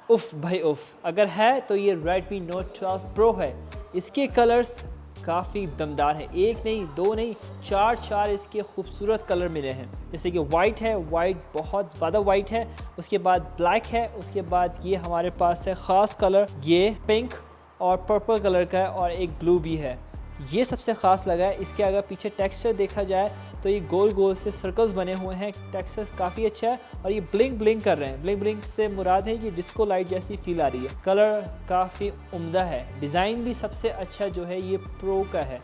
उफ़ भाई उफ़, अगर है तो ये Redmi Note 12 Pro है। इसके कलर्स काफ़ी दमदार हैं, एक नहीं, दो नहीं, चार इसके खूबसूरत कलर मिले हैं। जैसे कि वाइट है, वाइट बहुत ज़्यादा वाइट है, उसके बाद ब्लैक है, उसके बाद ये हमारे पास है ख़ास कलर, ये पिंक और पर्पल कलर का है और एक ब्लू भी है। ये सबसे ख़ास लगा है। इसके अगर पीछे टेक्सचर देखा जाए तो ये गोल गोल से सर्कल्स बने हुए हैं, टेक्सचर काफ़ी अच्छा है और ये ब्लिंक ब्लिंक कर रहे हैं। ब्लिंक ब्लिंक से मुराद है ये डिस्को लाइट जैसी फील आ रही है। कलर काफ़ी उम्दा है, डिज़ाइन भी सबसे अच्छा जो है ये प्रो का है।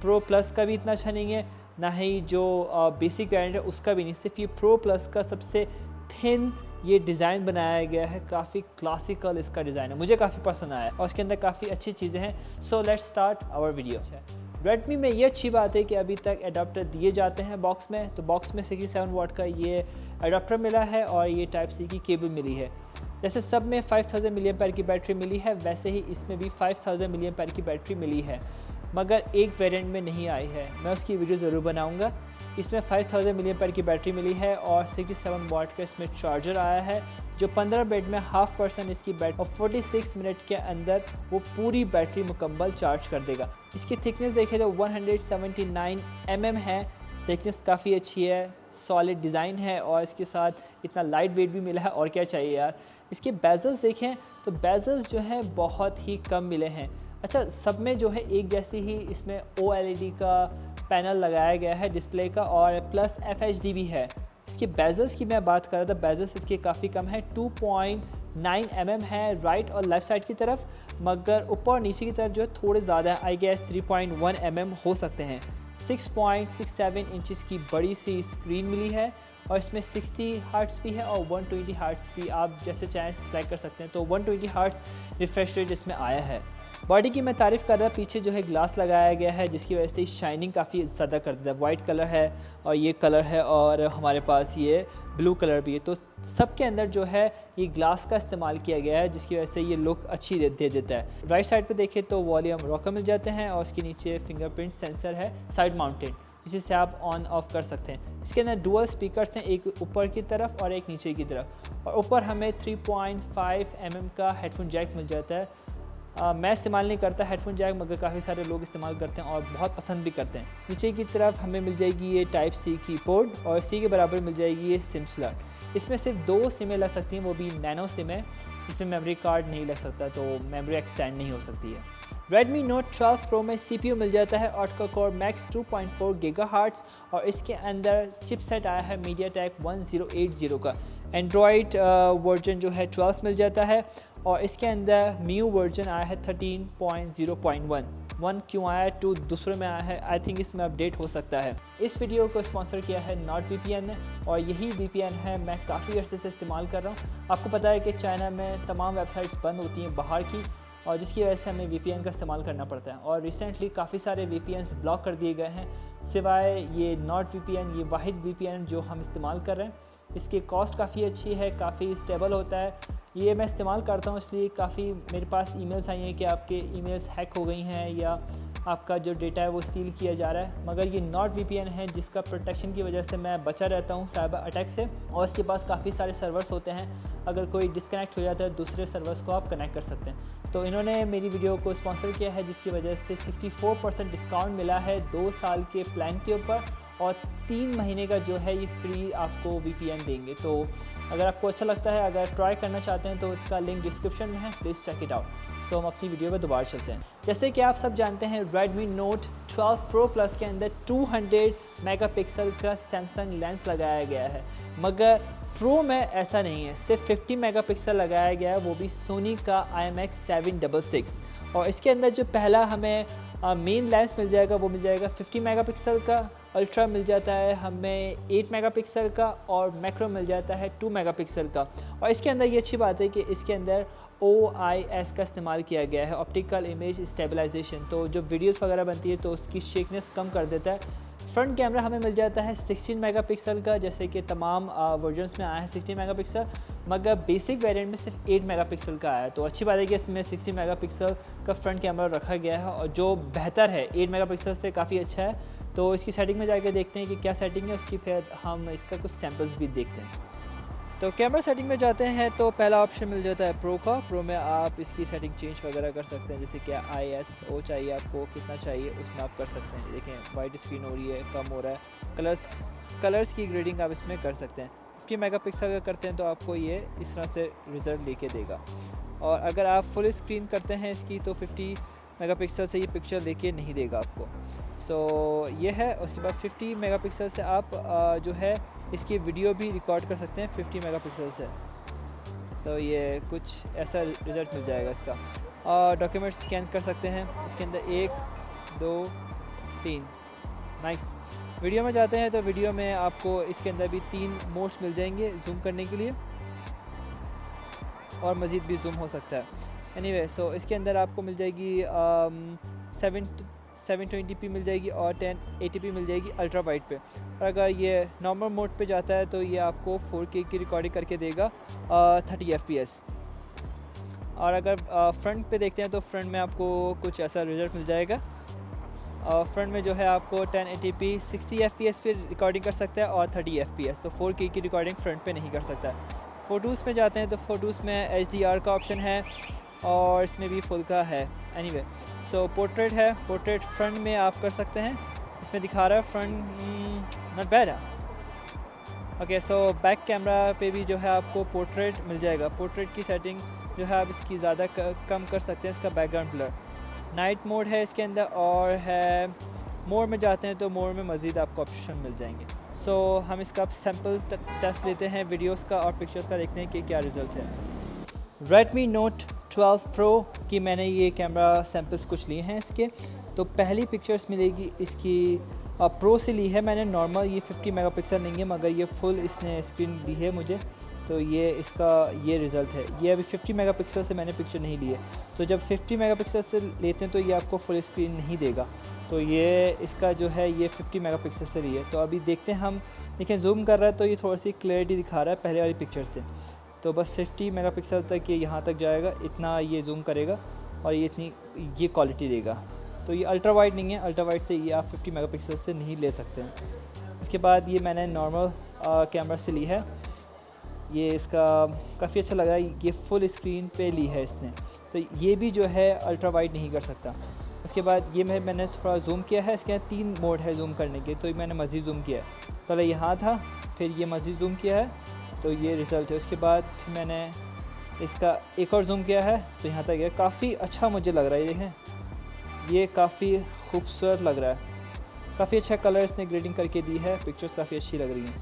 प्रो प्लस का भी इतना अच्छा नहीं है, ना ही जो बेसिक वेरिएंट है उसका भी नहीं, सिर्फ ये प्रो प्लस का सबसे थिन ये डिज़ाइन बनाया गया है। काफ़ी क्लासिकल इसका डिज़ाइन है, मुझे काफ़ी पसंद आया और उसके अंदर काफ़ी अच्छी चीज़ें हैं। So let's start our video. Redmi में ये अच्छी बात है कि अभी तक एडाप्टर दिए जाते हैं बॉक्स में, तो बॉक्स में 67 वाट का ये एडाप्टर मिला है और ये टाइप सी की केबल मिली है। जैसे सब में 5000 मिली एम्पेयर की बैटरी मिली है, वैसे ही इसमें भी 5000 मिली एम्पेयर की बैटरी मिली है, मगर एक वेरिएंट में नहीं आई है। मैं उसकी वीडियो ज़रूर बनाऊंगा। इसमें 5000 मिली एम्पेयर की बैटरी मिली है और 67 वाट का इसमें चार्जर आया है, जो 15 मिनट में 0.5% इसकी बैटरी और 46 मिनट के अंदर वो पूरी बैटरी मुकम्मल चार्ज कर देगा। इसकी थिकनेस देखें तो 179 mm है, थिकनेस काफ़ी अच्छी है, सॉलिड डिज़ाइन है और इसके साथ इतना लाइट वेट भी मिला है, और क्या चाहिए यार। इसके बेजल्स देखें तो बेजल्स जो हैं बहुत ही कम मिले हैं। अच्छा, सब में जो है एक जैसी ही इसमें OLED का पैनल लगाया गया है डिस्प्ले का और प्लस FHD भी है। इसके बेजल्स की मैं बात कर रहा था, बेजल्स इसके काफ़ी कम है, 2.9 mm है राइट और लेफ़्ट साइड की तरफ, मगर ऊपर और नीचे की तरफ जो है थोड़े ज़्यादा है, आई गेस 3.1 mm हो सकते हैं। 6.67 इंचज़ की बड़ी सी स्क्रीन मिली है और इसमें 60 हर्ट्ज़ भी है और 120 हर्ट्ज़ भी, आप जैसे चाहें सेलेक्ट कर सकते हैं। तो 120 हर्ट्ज़ रिफ्रेश रेट इसमें आया है। बॉडी की मैं तारीफ़ कर रहा, पीछे जो है ग्लास लगाया गया है जिसकी वजह से शाइनिंग काफ़ी ज़्यादा कर देता है। वाइट कलर है और ये कलर है और हमारे पास ये ब्लू कलर भी है, तो सबके अंदर जो है ये ग्लास का इस्तेमाल किया गया है जिसकी वजह से ये लुक अच्छी दे देता है। राइट साइड पे देखें तो वॉल्यूम रॉकर मिल जाते हैं और उसके नीचे फिंगरप्रिंट सेंसर है साइड माउंटेड, इसी से आप ऑन ऑफ कर सकते हैं। इसके अंदर डुअल स्पीकर्स हैं, एक ऊपर की तरफ और एक नीचे की तरफ, और ऊपर हमें 3.5 mm का हेडफोन जैक मिल जाता है। मैं इस्तेमाल नहीं करता हेडफोन जैक, मगर काफ़ी सारे लोग इस्तेमाल करते हैं और बहुत पसंद भी करते हैं। नीचे की तरफ हमें मिल जाएगी ये टाइप सी की पोर्ट और सी के बराबर मिल जाएगी ये सिम स्लॉट। इसमें सिर्फ 2 सिमें लग सकती हैं, वो भी नैनो सिम है, इसमें मेमोरी कार्ड नहीं लग सकता, तो मेमोरी एक्सटेंड नहीं हो सकती है। Redmi Note 12 Pro में CPU मिल जाता है Octa Core Max 2.4 GHz और इसके अंदर चिपसेट आया है MediaTek 1080 का। एंड्रॉयड वर्जन जो है 12 मिल जाता है और इसके अंदर MIUI वर्जन आया है 13.0.1। 1 क्यों आया है, 2 दूसरे में आया है, आई थिंक इसमें अपडेट हो सकता है। इस वीडियो को स्पॉन्सर किया है NordVPN ने और यही VPN है मैं काफ़ी अर्से से इस्तेमाल कर रहा हूँ। आपको पता है कि चाइना में तमाम वेबसाइट्स बंद होती हैं बाहर की, और जिसकी वजह से हमें VPN का इस्तेमाल करना पड़ता है, और रिसेंटली काफ़ी सारे VPNs ब्लॉक कर दिए गए हैं, सिवाय ये NordVPN, ये वाहिद VPN जो हम इस्तेमाल कर रहे हैं। इसकी कॉस्ट काफ़ी अच्छी है, काफ़ी स्टेबल होता है। ये मैं इस्तेमाल करता हूँ, इसलिए काफ़ी मेरे पास ईमेल्स आई हैं कि आपके ईमेल्स हैक हो गई हैं या आपका जो डेटा है वो स्टील किया जा रहा है, मगर ये NordVPN है जिसका प्रोटेक्शन की वजह से मैं बचा रहता हूँ साइबर अटैक से, और इसके पास काफ़ी सारे सर्वर्स होते हैं, अगर कोई डिस्कनेक्ट हो जाता है दूसरे सर्वर्स को आप कनेक्ट कर सकते हैं। तो इन्होंने मेरी वीडियो को स्पॉन्सर किया है जिसकी वजह से 64% डिस्काउंट मिला है 2 साल के प्लान के ऊपर, और 3 महीने का जो है ये फ्री आपको VPN देंगे। तो अगर आपको अच्छा लगता है, अगर ट्राई करना चाहते हैं तो इसका लिंक डिस्क्रिप्शन में है, प्लीज़ चेक इट आउट। सो हम अपनी वीडियो पर दोबारा चलते हैं। जैसे कि आप सब जानते हैं Redmi Note 12 Pro Plus के अंदर 200 मेगापिक्सल का सैमसंग लेंस लगाया गया है, मगर प्रो में ऐसा नहीं है, सिर्फ 50 मेगापिक्सल लगाया गया है, वो भी सोनी का IMX766। और इसके अंदर जो पहला हमें मेन लेंस मिल जाएगा वो मिल जाएगा 50 मेगापिक्सल का, अल्ट्रा मिल जाता है हमें 8 मेगापिक्सल का, और मैक्रो मिल जाता है 2 मेगापिक्सल का। और इसके अंदर ये अच्छी बात है कि इसके अंदर OIS का इस्तेमाल किया गया है, ऑप्टिकल इमेज स्टेबलाइजेशन, तो जो वीडियोस वगैरह बनती है तो उसकी शेकनेस कम कर देता है। फ्रंट कैमरा हमें मिल जाता है 16 मेगापिक्सल का, जैसे कि तमाम वर्जन्स में आया है 16 मेगापिक्सल, मगर बेसिक वेरिएंट में सिर्फ 8 मेगापिक्सल का आया है। तो अच्छी बात है कि इसमें 16 मेगापिक्सल का फ्रंट कैमरा रखा गया है, और जो बेहतर है 8 मेगापिक्सल से काफ़ी अच्छा है। तो इसकी सेटिंग में जाके देखते हैं कि क्या सेटिंग है उसकी, फिर हम इसका कुछ सैम्पल्स भी देखते हैं। तो कैमरा सेटिंग में जाते हैं तो पहला ऑप्शन मिल जाता है प्रो का। प्रो में आप इसकी सेटिंग चेंज वगैरह कर सकते हैं, जैसे कि ISO चाहिए आपको, कितना चाहिए उसमें आप कर सकते हैं। देखें वाइट स्क्रीन हो रही है, कम हो रहा है, कलर्स की ग्रेडिंग आप इसमें कर सकते हैं। 50 मेगापिक्सल का करते हैं तो आपको ये इस तरह से रिज़ल्ट लेके देगा। और अगर आप फुल स्क्रीन करते हैं इसकी तो 50 मेगापिक्सल से ये पिक्चर लेके नहीं देगा आपको। सो ये है। उसके बाद 50 मेगापिक्सल से आप जो है इसकी वीडियो भी रिकॉर्ड कर सकते हैं 50 मेगापिक्सल से। तो ये कुछ ऐसा रिज़ल्ट मिल जाएगा इसका। और डॉक्यूमेंट स्कैन कर सकते हैं इसके अंदर 1 2 3। नाइस। वीडियो में जाते हैं तो वीडियो में आपको इसके अंदर भी 3 मोड्स मिल जाएंगे जूम करने के लिए, और मज़ीद भी जूम हो सकता है। एनीवे सो इसके अंदर आपको मिल जाएगी 720p मिल जाएगी और 1080p मिल जाएगी अल्ट्रा वाइड पे। और अगर ये नॉर्मल मोड पे जाता है तो ये आपको 4K की रिकॉर्डिंग करके देगा 30 fps। और अगर फ्रंट पे देखते हैं तो फ्रंट में आपको कुछ ऐसा रिज़ल्ट मिल जाएगा। फ्रंट में जो है आपको 1080p 60 fps पे रिकॉर्डिंग कर सकता है और 30 fps। तो 4K की रिकॉर्डिंग फ्रंट पे नहीं कर सकता है। फ़ोटोज़ में जाते हैं तो फ़ोटोज़ में HDR का ऑप्शन है और इसमें भी फुल का है। एनीवे सो पोर्ट्रेट है, पोर्ट्रेट फ्रंट में आप कर सकते हैं। इसमें दिखा रहा है फ्रंट नॉट बैड है। ओके सो बैक कैमरा पे भी जो है आपको पोर्ट्रेट मिल जाएगा। पोर्ट्रेट की सेटिंग जो है आप इसकी ज़्यादा कम कर सकते हैं। इसका बैकग्राउंड ब्लर नाइट मोड है इसके अंदर, और है मोड में जाते हैं तो मोड में मज़ीद आपको ऑप्शन मिल जाएंगे। सो हम इसका सैम्पल टेस्ट लेते हैं वीडियोस का और पिक्चर्स का, देखते हैं कि क्या रिज़ल्ट है। Redmi Note 12 Pro की मैंने ये कैमरा सैम्पल्स कुछ लिए हैं इसके। तो पहली पिक्चर्स मिलेगी इसकी प्रो से ली है मैंने। नॉर्मल ये 50 मेगापिक्सल नहीं है, मगर ये फुल इसने स्क्रीन दी है मुझे। तो ये इसका ये रिज़ल्ट है। ये अभी 50 मेगापिक्सल से मैंने पिक्चर नहीं ली है। तो जब 50 मेगापिक्सल से लेते हैं तो ये आपको फुल स्क्रीन नहीं देगा। तो ये इसका जो है ये 50 मेगापिक्सल से ली है। तो अभी देखते हैं हम। देखें जूम कर रहा है तो ये थोड़ी सी क्लैरिटी दिखा रहा है पहले वाली पिक्चर से। तो बस 50 मेगापिक्सल तक ये यहाँ तक जाएगा, इतना ये जूम करेगा और ये इतनी ये क्वालिटी देगा। तो ये अल्ट्रा वाइड नहीं है, अल्ट्रा वाइड से ये आप 50 मेगापिक्सल से नहीं ले सकते हैं। इसके बाद ये मैंने नॉर्मल कैमरा से ली है। ये इसका काफ़ी अच्छा लगा, ये फुल स्क्रीन पे ली है इसने। तो ये भी जो है अल्ट्रा वाइड नहीं कर सकता। उसके बाद ये मैंने थोड़ा जूम किया है। इसके 3 मोड है जूम करने के, तो मैंने मज़ीद जूम किया है। पहले यहाँ था, फिर ये मज़ीद जूम किया है, तो ये रिज़ल्ट है। उसके बाद फिर मैंने इसका एक और जूम किया है तो यहाँ तक है। काफ़ी अच्छा मुझे लग रहा है, ये देखें ये काफ़ी खूबसूरत लग रहा है। काफ़ी अच्छा कलर इसने ग्रेडिंग करके दी है, पिक्चर्स काफ़ी अच्छी लग रही हैं।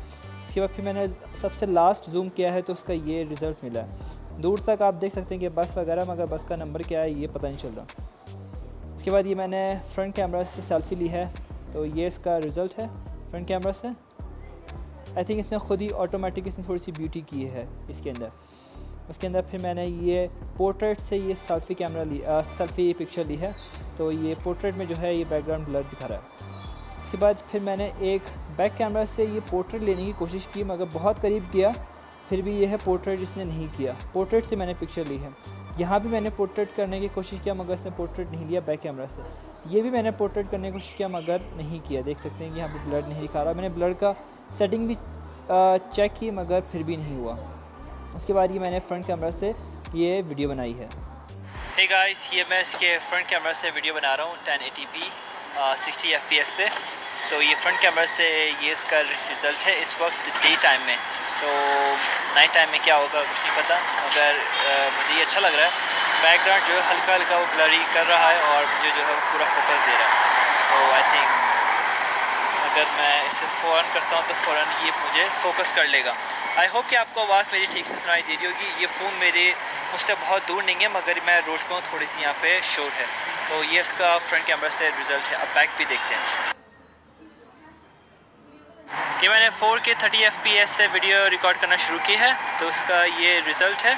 इसके बाद फिर मैंने सबसे लास्ट जूम किया है तो उसका ये रिज़ल्ट मिला है। दूर तक आप देख सकते हैं कि बस वगैरह, मगर बस का नंबर क्या है ये पता नहीं चल रहा। इसके बाद ये मैंने फ्रंट कैमरा से सेल्फ़ी ली है, तो ये इसका रिज़ल्ट है फ्रंट कैमरा से। आई थिंक इसने ख़ुद ही ऑटोमेटिक इसने थोड़ी सी ब्यूटी की है इसके अंदर। उसके अंदर फिर मैंने ये पोर्ट्रेट से ये सेल्फ़ी पिक्चर ली है। तो ये पोर्ट्रेट में जो है ये बैकग्राउंड ब्लर दिखा रहा है। उसके बाद फिर मैंने एक बैक कैमरा से ये पोर्ट्रेट लेने की कोशिश की, मगर बहुत करीब किया, फिर भी ये है पोर्ट्रेट इसने नहीं किया। पोर्ट्रेट से मैंने पिक्चर ली है। यहाँ भी मैंने पोर्ट्रेट करने की कोशिश किया, मगर इसने पोर्ट्रेट नहीं लिया बैक कैमरा से। ये भी मैंने पोर्ट्रेट करने की कोशिश किया, मगर नहीं किया। देख सकते हैं कि यहाँ पे ब्लर नहीं दिखा रहा। मैंने ब्लर का सेटिंग भी चेक की, मगर फिर भी नहीं हुआ। उसके बाद ये मैंने फ्रंट कैमरा से ये वीडियो बनाई है। हे गाइस, ये मैं इसके फ्रंट कैमरा से वीडियो बना रहा हूँ 1080p 60 fps पे। तो ये फ्रंट कैमरा से ये इसका रिज़ल्ट है इस वक्त डे टाइम में। तो नाइट टाइम में क्या होगा कुछ नहीं पता, मगर मुझे ये अच्छा लग रहा है। बैकग्राउंड जो है हल्का हल्का वो ब्लरी कर रहा है और मुझे जो है वो पूरा फोकस दे रहा है। तो आई थिंक अगर मैं इसे फ़ौरन करता हूँ तो फ़ौरन ये मुझे फोकस कर लेगा। आई होप कि आपको आवाज़ मेरी ठीक से सुनाई दे रही होगी। ये फ़ोन मेरे मुझसे बहुत दूर नहीं है, मगर मैं रोड पर हूँ, थोड़ी सी यहाँ पे शोर है। तो ये इसका फ्रंट कैमरा से रिज़ल्ट है। अब बैक भी देखते हैं। कि मैंने 4K 30 fps से वीडियो रिकॉर्ड करना शुरू की है, तो उसका ये रिज़ल्ट है।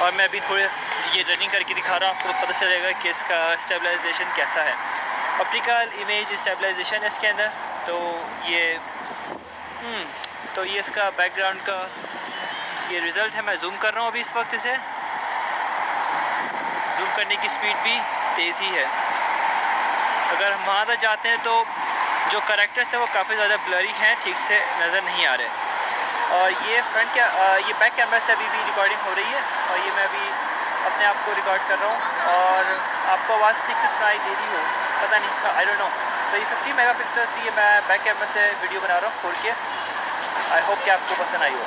और मैं अभी थोड़े ये रनिंग करके दिखा रहा हूँ, आपको पता चलेगा कि इसका स्टेबलाइजेशन कैसा है। ऑप्टिकल इमेज स्टेबलाइजेशन है इसके अंदर। तो ये इसका बैकग्राउंड का ये रिज़ल्ट है। मैं जूम कर रहा हूँ अभी इस वक्त इसे। जूम करने की स्पीड भी तेज़ ही है। अगर हम वहाँ तक जाते हैं तो जो करैक्टर्स है वो काफ़ी ज़्यादा ब्लरी हैं, ठीक से नज़र नहीं आ रहे। और ये फ्रंट ये बैक कैमरा से अभी भी रिकॉर्डिंग हो रही है और ये मैं अभी अपने आप को रिकॉर्ड कर रहा हूँ और आपको आवाज़ ठीक से सुनाई दे रही हो पता नहीं, आई डोंट नो। तो ये 50 मेगापिक्सल से ये मैं बैक कैमरा से वीडियो बना रहा हूँ 4K। आई होप कि आपको पसंद आई हो।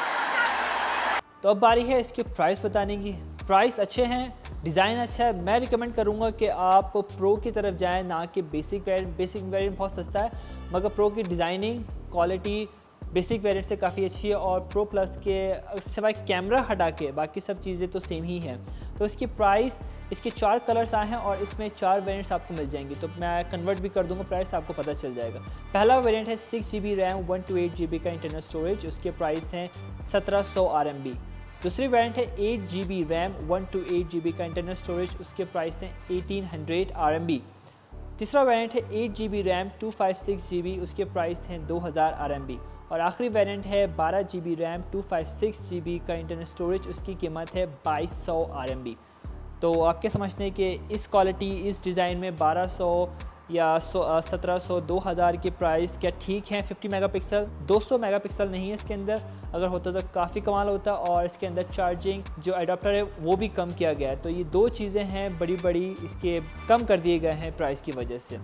तो अब बारी है इसके प्राइस बताने की। प्राइस अच्छे हैं, डिज़ाइन अच्छा है। मैं रिकमेंड करूँगा कि आप प्रो की तरफ जाएं, ना कि बेसिक वेरिएंट। बेसिक वेरिएंट बहुत सस्ता है मगर प्रो की डिज़ाइनिंग क्वालिटी बेसिक वेरिएंट से काफ़ी अच्छी है और प्रो प्लस के सिवाय कैमरा हटा के बाकी सब चीज़ें तो सेम ही हैं। तो इसकी प्राइस, इसके 4 कलर्स आए हैं और इसमें 4 वेरिएंट्स आपको मिल जाएंगी। तो मैं कन्वर्ट भी कर दूंगा, प्राइस आपको पता चल जाएगा। पहला वेरिएंट है 6 GB रैम 128 GB का इंटरनल स्टोरेज, उसके प्राइस हैं 1700 RMB। दूसरी वेरिएंट है 8 GB रैम 128 GB का इंटरनल स्टोरेज, उसके प्राइस हैं 1800 RMB। तीसरा वेरिएंट है 8 GB रैम 256 GB, उसके प्राइस हैं 2000 RMB। और आखिरी वेरिएंट है 12 GB रैम 256 GB का इंटरनल स्टोरेज, उसकी कीमत है 2200 RMB। तो आप क्या समझते हैं कि इस क्वालिटी, इस डिज़ाइन में 1200 या 1700, 2000 की प्राइस क्या ठीक है? 50 मेगापिक्सल, 200 मेगापिक्सल नहीं है इसके अंदर, अगर होता तो काफ़ी कमाल होता। और इसके अंदर चार्जिंग जो अडाप्टर है वो भी कम किया गया है। तो ये 2 चीज़ें हैं बड़ी बड़ी इसके कम कर दिए गए हैं प्राइस की वजह से।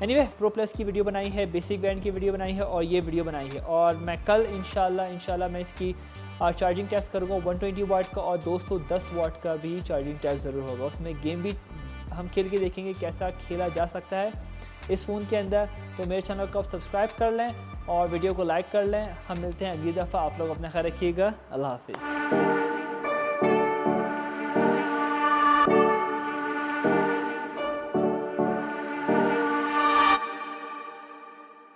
एनीवे, प्रो प्लस की वीडियो बनाई है, बेसिक वेरिएंट की वीडियो बनाई है और ये वीडियो बनाई है। और मैं कल इंशाल्लाह मैं इसकी चार्जिंग टेस्ट करूँगा 120 वाट का और 210 वाट का भी चार्जिंग टेस्ट ज़रूर होगा। उसमें गेम भी हम खेल के देखेंगे कैसा खेला जा सकता है इस फ़ोन के अंदर। तो मेरे चैनल को आप सब्सक्राइब कर लें और वीडियो को लाइक कर लें। हम मिलते हैं अगली दफ़ा। आप लोग अपना ख्याल रखिएगा। अल्लाह हाफिज़।